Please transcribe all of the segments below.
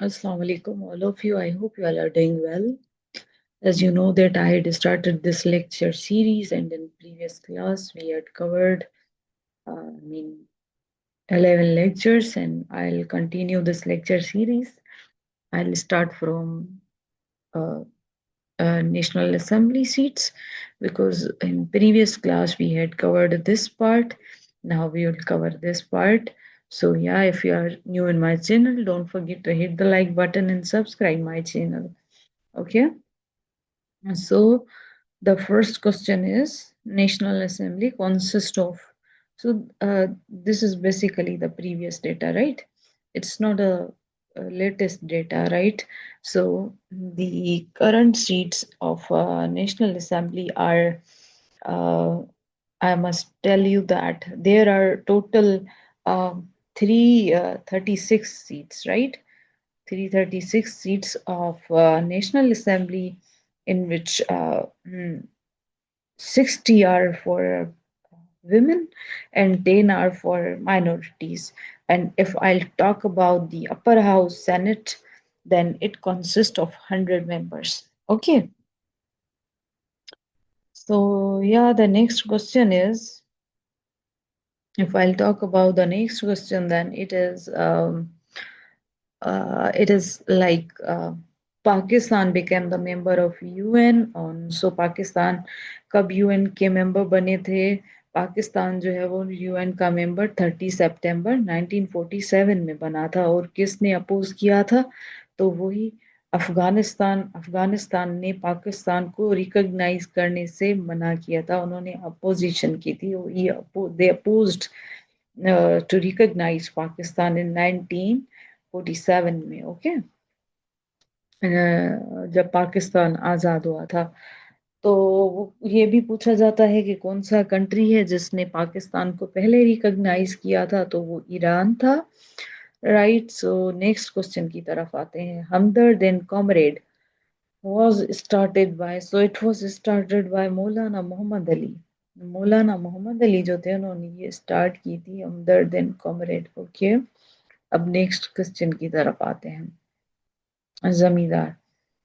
Assalamu alaikum, all of you. I hope you all are doing well. As you know that I had started this lecture series, and in previous class we had covered, I mean, 11 lectures, and I'll continue this lecture series. I'll start from uh, National Assembly seats because in previous class we had covered this part. Now we will cover this part. So yeah, if you are new in my channel, don't forget to hit the like button and subscribe my channel. Okay. So the first question is National Assembly consists of. So this is basically the previous data, right? It's not a latest data, right? So the current seats of National Assembly are. I must tell you that there are total three 36 seats, right? 336 seats of National Assembly, in which 60 are for women and 10 are for minorities. And if I'll talk about the upper house Senate, then it consists of 100 members. Okay. So, yeah, the next question is, if I'll talk about the next question, then it is like Pakistan became the member of UN on so Pakistan कब UN के member बने थे पाकिस्तान जो है वो UN का member 30 सितंबर 1947 में बना था और किसने अपोज किया था तो वही अफगानिस्तान ने पाकिस्तान को रिकॉग्नाइज करने से मना किया था उन्होंने अपोजिशन की थी दे opposed to recognize Pakistan in 1947 में ओके जब पाकिस्तान आज़ाद हुआ था तो ये भी पूछा जाता है कि कौन सा कंट्री है जिसने पाकिस्तान को पहले रिकॉग्नाइज किया था तो वो ईरान था राइट सो नेक्स्ट क्वेश्चन की तरफ आते हैं Hamdard and comrade was started by so it was started by मौलाना मोहम्मद अली मौलाना मोहम्मद अली जो थे उन्होंने ये स्टार्ट की थी हमदर्द एंड कॉमरेड ओके अब नेक्स्ट क्वेश्चन की तरफ आते हैं जमींदार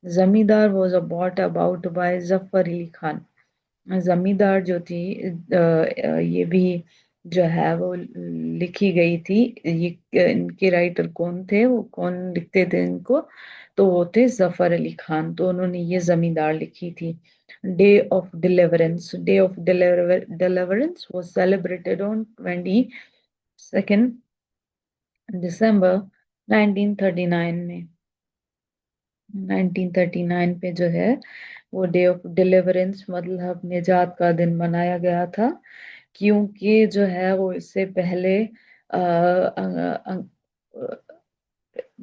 जमींदार was bought about by Zafar Ali Khan जमींदार जो थी ये भी जो है वो लिखी गई थी ये इनके राइटर कौन थे वो कौन लिखते थे इनको तो वो थे जफर अली खान तो उन्होंने ये जमींदार लिखी थी day of deliverance was celebrated on 22nd दिसंबर 1939 में 1939 पे जो है वो डे ऑफ डिलीवरेंस मतलब निजात का दिन मनाया गया था क्योंकि जो है वो इससे पहले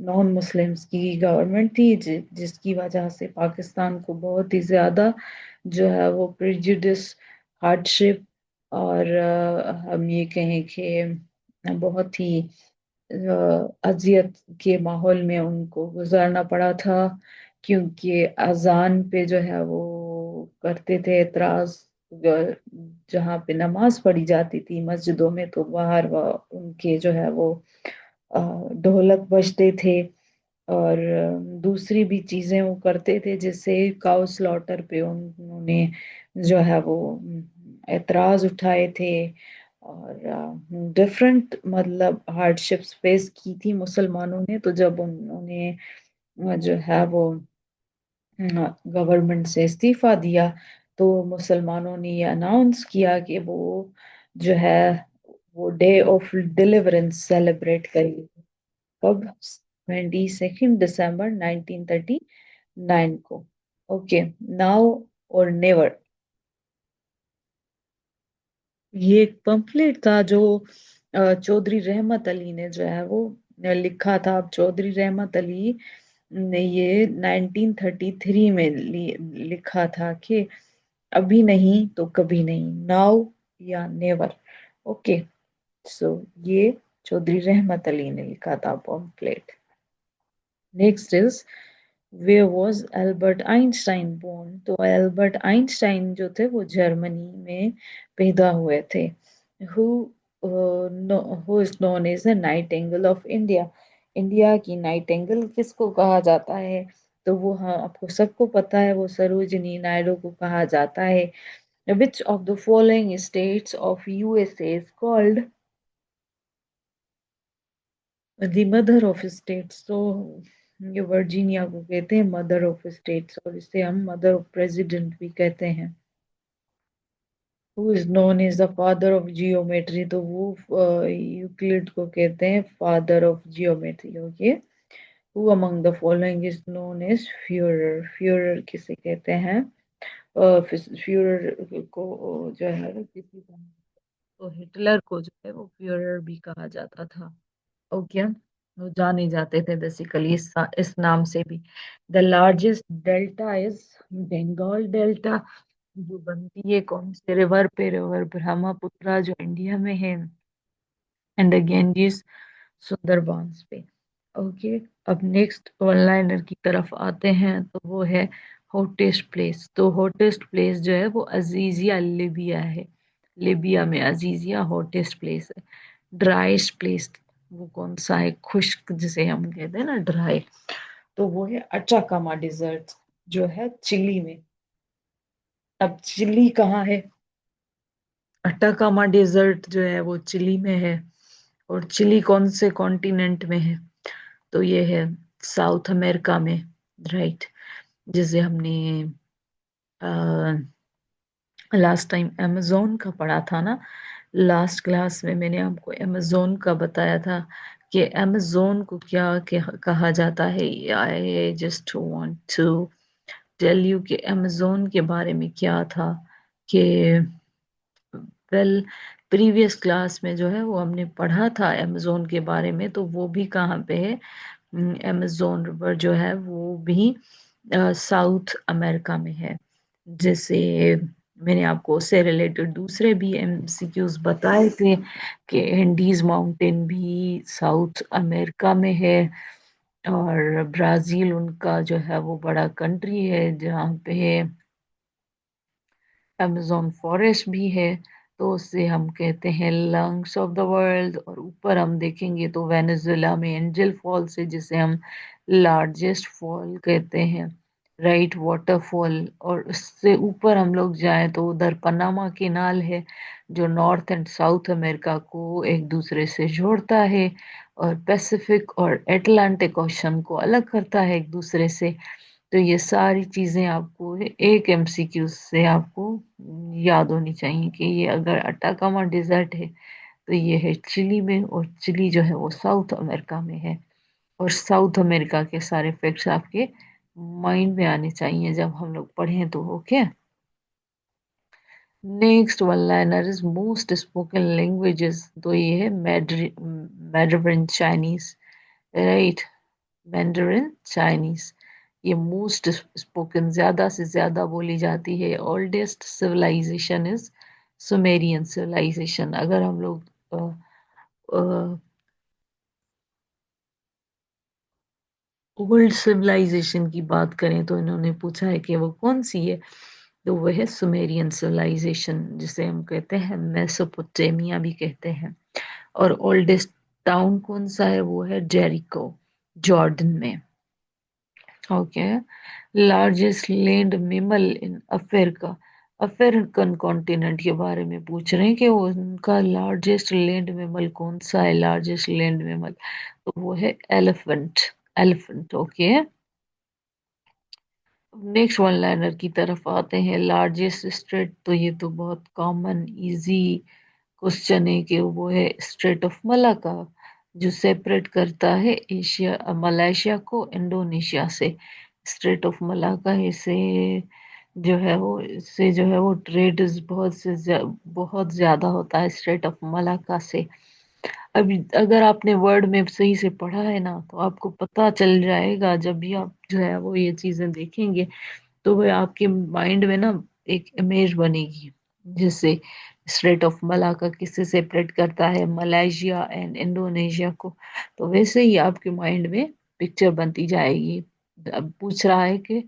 नॉन मुस्लिम्स की गवर्नमेंट थी जिसकी वजह से पाकिस्तान को बहुत ही ज़्यादा जो है वो प्रेजुडिस हार्डशिप और हम ये कहें कि बहुत ही अजियत के माहौल में उनको गुजारना पड़ा था क्योंकि अजान पे जो है वो करते थे एतराज जहाँ पे नमाज पढ़ी जाती थी मस्जिदों में तो बाहर उनके जो है वो ढोलक बजते थे और दूसरी भी चीजें वो करते थे जिससे काउ स्लॉटर पे उन्होंने जो है वो एतराज उठाए थे और डिफरेंट मतलब हार्डशिप्स फेस की थी मुसलमानों ने तो जब उन्होंने जो है वो गवर्नमेंट से इस्तीफा दिया तो मुसलमानों ने ये अनाउंस किया कि वो जो है वो डे ऑफ डिलीवरेंस सेलिब्रेट करेगी कब 22 दिसंबर 1939 को ओके नाउ और नेवर ये एक पंपलेट था जो चौधरी रहमत अली ने जो है वो लिखा था अब चौधरी रहमत अली ने ये 1933 में लिखा था कि अभी नहीं तो कभी नहीं नाउ या नेवर ओके सो ये चौधरी रहमत अली ने लिखा था pamphlet next is where was Albert Einstein born तो एल्बर्ट आइंस्टाइन जो थे वो जर्मनी में पैदा हुए थे who who is known as the nightingale of India India की नाइटिंगेल किसको कहा जाता है? तो वो, हाँ, आपको सबको पता है, वो सरोजिनी नायडू को कहा जाता है। Which of the following states of USA is called the mother of states? तो ये वर्जीनिया को कहते हैं मदर ऑफ स्टेट्स, और इसे हम मदर ऑफ प्रेसिडेंट भी कहते हैं। Who is known as the father of geometry? तो वो यूक्लिड को कहते हैं father of geometry. Okay. Who among the following is known as Fuhrer? Fuhrer किसे कहते हैं? फ्यूरर को जो है किसी का, तो हिटलर को जो है वो फ्यूरर भी कहा जाता था। ओके। वो जाने जाते थे बेसिकली इस नाम से भी। The largest delta is Bengal delta, जो बनती है कौन से रिवर पे? रिवर ब्रह्मपुत्रा, जो इंडिया में है, एंड द गैंजेस सुंदरबांस पे। ओके। अब नेक्स्ट वन लाइनर की तरफ आते हैं, तो वो है हॉटेस्ट प्लेस। तो हॉटेस्ट प्लेस जो है वो अजीजिया लिबिया है। लिबिया में अजीजिया हॉटेस्ट प्लेस है। ड्राइस्ट प्लेस वो कौन सा है? खुश्क जिसे हम कहते हैं ना, ड्राई, तो वो है अटाकामा डिजर्ट, जो है चिली में। अब चिली कहाँ है? अटाकामा डेजर्ट जो है वो चिली में है। और चिली कौन से कॉन्टिनेंट में है? तो ये है साउथ अमेरिका में, राइट। जिसे हमने लास्ट टाइम अमेजोन का पढ़ा था ना। लास्ट क्लास में मैंने आपको अमेजोन का बताया था कि अमेजोन को क्या कहा जाता है। I just want to tell you कि अमेजोन के बारे में क्या था कि, वेल, प्रीवियस क्लास में जो है वो हमने पढ़ा था अमेजोन के बारे में। तो वो भी कहाँ पे है? अमेजोन रिवर जो है वो भी साउथ अमेरिका में है। जैसे मैंने आपको उससे रिलेटेड दूसरे भी एमसीक्यूज बताए थे कि एंडीज माउंटेन भी साउथ अमेरिका में है। और ब्राजील उनका जो है वो बड़ा कंट्री है जहाँ पे अमेजोन फॉरेस्ट भी है। तो उससे हम कहते हैं लंग्स ऑफ द वर्ल्ड। और ऊपर हम देखेंगे तो वेनेजुएला में एंजल फॉल्स है, जिसे हम लार्जेस्ट फॉल कहते हैं, राइट, वाटरफॉल। और उससे ऊपर हम लोग जाएं तो उधर पनामा कैनाल है, जो नॉर्थ एंड साउथ अमेरिका को एक दूसरे से जोड़ता है, और पैसिफिक और एटलांटिक ओशन को अलग करता है एक दूसरे से। तो ये सारी चीजें आपको एक एमसीक्यू से आपको याद होनी चाहिए कि ये अगर अटाकामा डिजर्ट है तो ये है चिली में, और चिली जो है वो साउथ अमेरिका में है। और साउथ अमेरिका के सारे फैक्ट्स आपके माइंड में आने चाहिए जब हम लोग पढ़ें तो। Okay. Next one liner is most spoken languages. तो ये है Mandarin Chinese, right, Mandarin Chinese. ये मोस्ट स्पोकन, ज्यादा से ज्यादा बोली जाती है। Oldest civilisation is Sumerian civilisation. अगर हम लोग ओल्ड सिविलाइजेशन की बात करें तो इन्होंने पूछा है कि वो कौन सी है। तो वह है सुमेरियन सिविलाइजेशन, जिसे हम कहते हैं मेसोपोटामिया भी कहते हैं। और ओल्डेस्ट टाउन कौन सा है? वो है जेरिको, जॉर्डन में। Okay. Largest land mammal in Africa. African continent के बारे में पूछ रहे हैं कि वो उनका लार्जेस्ट लैंड मेमल कौन सा है। लार्जेस्ट लैंड मेमल तो वो है elephant. Elephant. Okay. Next one liner की तरफ आते हैं। लार्जेस्ट स्टेट, तो ये तो बहुत कॉमन इजी क्वेश्चन है कि वो है स्ट्रेट ऑफ मलाका, जो सेपरेट करता है एशिया मलेशिया को इंडोनेशिया से। स्ट्रेट ऑफ मलाका, इसे जो है वो, इससे जो है वो ट्रेड बहुत ज्यादा होता है स्ट्रेट ऑफ मलाका से। अभी अगर आपने वर्ड में सही से पढ़ा है ना तो आपको पता चल जाएगा, जब भी आप जो है वो ये चीजें देखेंगे तो वह आपके माइंड में ना एक इमेज बनेगी, जिससे स्ट्रेट ऑफ मलाका किससे सेपरेट करता है? मलेशिया एंड इंडोनेशिया को। तो वैसे ही आपके माइंड में पिक्चर बनती जाएगी। अब पूछ रहा है कि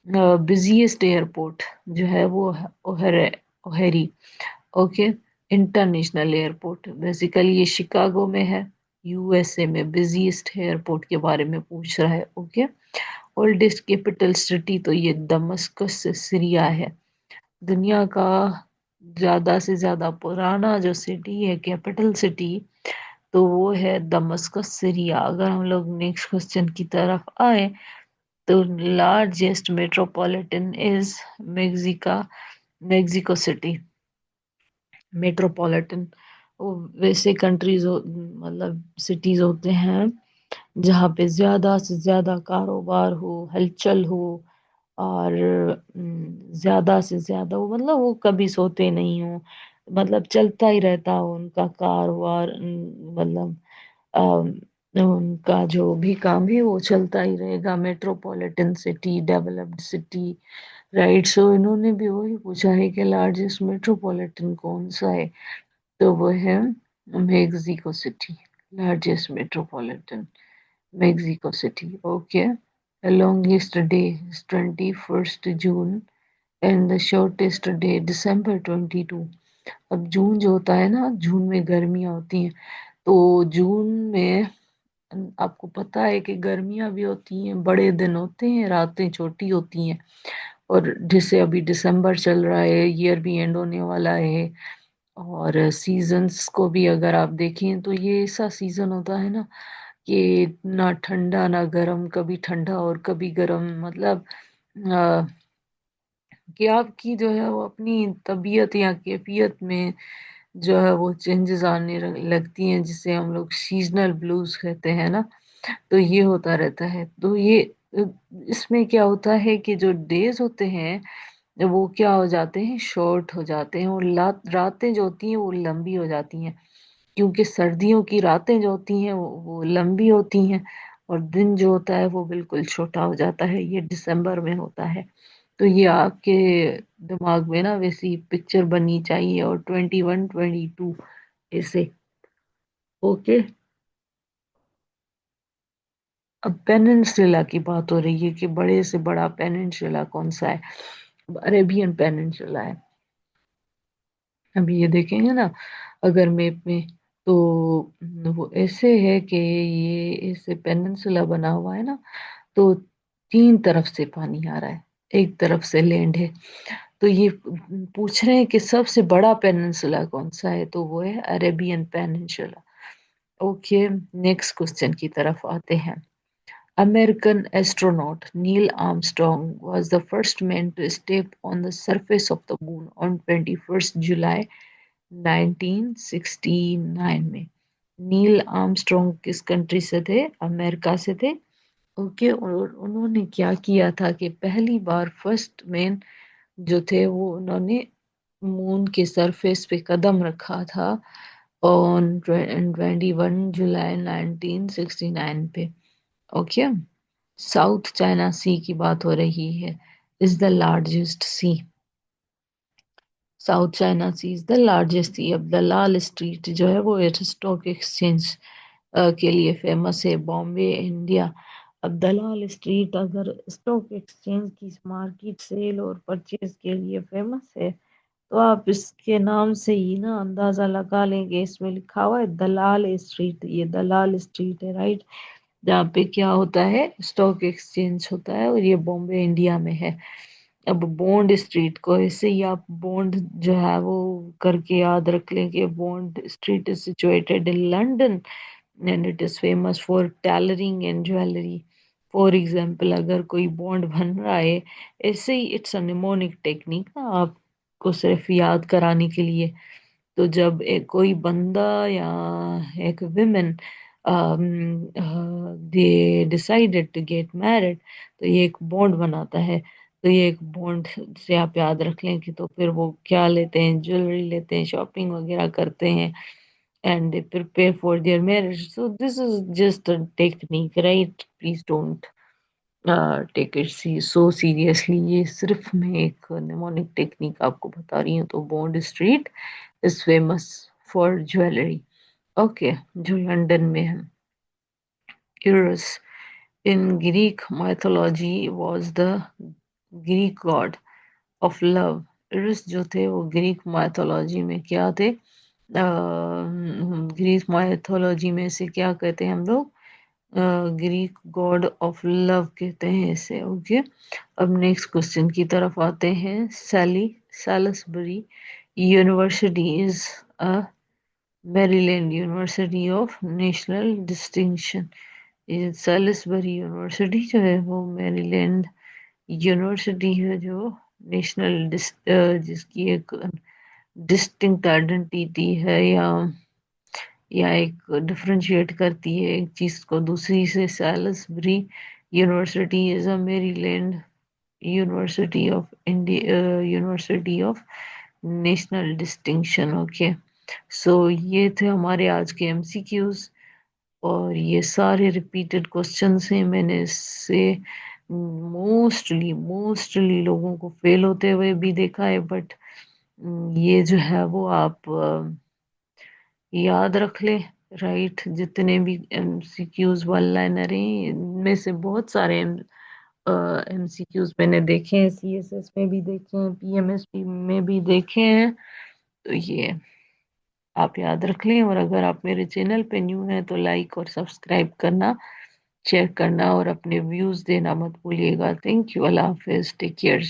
बिजिएस्ट एयरपोर्ट जो है वो ओहेरी, ओके, इंटरनेशनल एयरपोर्ट। बेसिकली ये शिकागो में है, यूएसए में बिजीएस्ट एयरपोर्ट के बारे में पूछ रहा है। ओके, ओल्डेस्ट कैपिटल सिटी तो ये दमस्कस सीरिया है। दुनिया का ज्यादा से ज्यादा पुराना जो सिटी है, कैपिटल सिटी, तो वो है दमस्कस सीरिया। अगर हम लोग नेक्स्ट क्वेश्चन की तरफ आए तो largest metropolitan is Mexica Mexico city. Metropolitan वैसे कंट्रीज मतलब सिटीज होते हैं जहाँ पे ज्यादा से ज्यादा कारोबार हो, हलचल हो, और ज्यादा से ज्यादा वो मतलब वो कभी सोते नहीं हो, मतलब चलता ही रहता हो उनका कारोबार। मतलब उनका जो भी काम है वो चलता ही रहेगा। Metropolitan city, developed city, right. So इन्होंने भी वही पूछा है कि लार्जेस्ट मेट्रोपॉलिटन कौन सा है, तो वो है Mexico city. Largest metropolitan Mexico city. Okay, longest day is 21st June and the shortest day December 22। अब जून जो होता है ना, जून में गर्मियाँ होती हैं, तो जून में आपको पता है कि गर्मियाँ भी होती हैं, बड़े दिन होते हैं, रातें छोटी होती हैं। और जैसे अभी दिसंबर चल रहा है, ईयर भी एंड होने वाला है, और सीजन्स को भी अगर आप देखें तो ये ऐसा सीजन होता है ना कि ना ठंडा ना गर्म, कभी ठंडा और कभी गर्म, मतलब अ, कि आपकी जो है वो अपनी तबीयत या कैफियत में जो है वो चेंजेस आने लगती हैं, जिसे हम लोग सीजनल ब्लूज कहते हैं ना। तो ये होता रहता है। तो ये अ, इसमें क्या होता है कि जो डेज होते हैं वो क्या हो जाते हैं, शॉर्ट हो जाते हैं, और रातें जो होती हैं वो लंबी हो जाती हैं, क्योंकि सर्दियों की रातें जो होती हैं वो लंबी होती हैं, और दिन जो होता है वो बिल्कुल छोटा हो जाता है। ये दिसंबर में होता है। तो ये आपके दिमाग में ना वैसी पिक्चर बननी चाहिए, और 21 22 ऐसे। ओके, अब पेनिनसुला की बात हो रही है कि बड़े से बड़ा पेनिनसुला कौन सा है। अरेबियन पेनिनसुला है। अभी ये देखेंगे ना अगर मैप में, तो वो ऐसे है कि ये ऐसे पेनिनसुला बना हुआ है ना, तो तीन तरफ से पानी आ रहा है, एक तरफ से लैंड है। तो ये पूछ रहे हैं कि सबसे बड़ा पेनिनसुला कौन सा है, तो वो है Arabian peninsula. Okay, next question की तरफ आते हैं। American astronaut Neil Armstrong was the first man to step on the surface of the moon on 21st July 1969 में। नील आर्मस्ट्रॉन्ग किस कंट्री से थे, अमेरिका से थे। ओके, और उन्होंने क्या किया था कि पहली बार फर्स्ट मैन जो थे वो उन्होंने मून के सरफेस पे कदम रखा था ऑन 21 जुलाई 1969 पे। ओके, साउथ चाइना सी की बात हो रही है। Is the largest sea. South China sea is the largest sea. अब दलाल स्ट्रीट जो है वो स्टॉक एक्सचेंज के लिए फेमस है, बॉम्बे इंडिया। अब दलाल स्ट्रीट अगर स्टॉक एक्सचेंज की मार्केट सेल और परचेज के लिए फेमस है, तो आप इसके नाम से ही ना अंदाजा लगा लेंगे, इसमें लिखा हुआ है दलाल स्ट्रीट, ये दलाल स्ट्रीट है, राइट। जहाँ पे क्या होता है, स्टॉक एक्सचेंज होता है, और ये बॉम्बे इंडिया में है। अब बॉन्ड स्ट्रीट को ऐसे ही आप बॉन्ड जो है वो करके याद रख लेंगे। Bond street is situated in London and it is famous for tailoring and jewellery. For example, अगर कोई बॉन्ड बन रहा है, ऐसे ही इट्स अ निमोनिक टेक्निक ना, आपको सिर्फ याद कराने के लिए। तो जब एक कोई बंदा या एक women they decided to get married, तो ये एक बॉन्ड बनाता है। तो ये एक बॉन्ड से आप याद रख लें कि तो फिर वो क्या लेते हैं, ज्वेलरी लेते हैं, शॉपिंग वगैरह करते हैं, and they prepare for their marriage. So this is just a technique, right. Please don't take it see so seriously. ये सिर्फ मैं एक निमोनिक टेक्निक आपको बता रही हूँ। तो bond street is famous for jewelry. Okay, जो लंदन में है। Eros in Greek mythology was the Greek god of love. Eros जो थे वो ग्रीक माइथोलॉजी में क्या थे, ग्रीक माइथोलॉजी में से क्या कहते हैं हम लोग, ग्रीक गॉड ऑफ लव कहते हैं इसे। ओके, अब नेक्स्ट क्वेश्चन की तरफ आते हैं। Salisbury university is a Maryland university of national distinction. ये सैलिसबरी यूनिवर्सिटी जो है वो मैरीलैंड यूनिवर्सिटी है, जो जिसकी एक डिस्टिंक्ट आइडेंटिटी है, या एक डिफरेंशिएट करती है एक चीज को दूसरी से। Salisbury university is a Maryland university of India, university of national distinction. Okay, so ये थे हमारे आज के एमसीक्यूज, और ये सारे रिपीटेड क्वेश्चंस हैं। मैंने इससे मोस्टली लोगों को फेल होते हुए भी देखा है, बट ये जो है वो आप याद रख ले। राइट, जितने भी एमसीक्यूज वन लाइनर हैं, इनमें से बहुत सारे एमसीक्यूज मैंने देखे हैं, सीएसएस में भी देखे हैं, पीएमएसपी में भी देखे हैं। तो ये आप याद रख लें, और अगर आप मेरे चैनल पे न्यू हैं तो लाइक और सब्सक्राइब करना, चेक करना और अपने व्यूज देना मत भूलिएगा। थैंक यू, अल्लाह हाफिज, टेक केयर।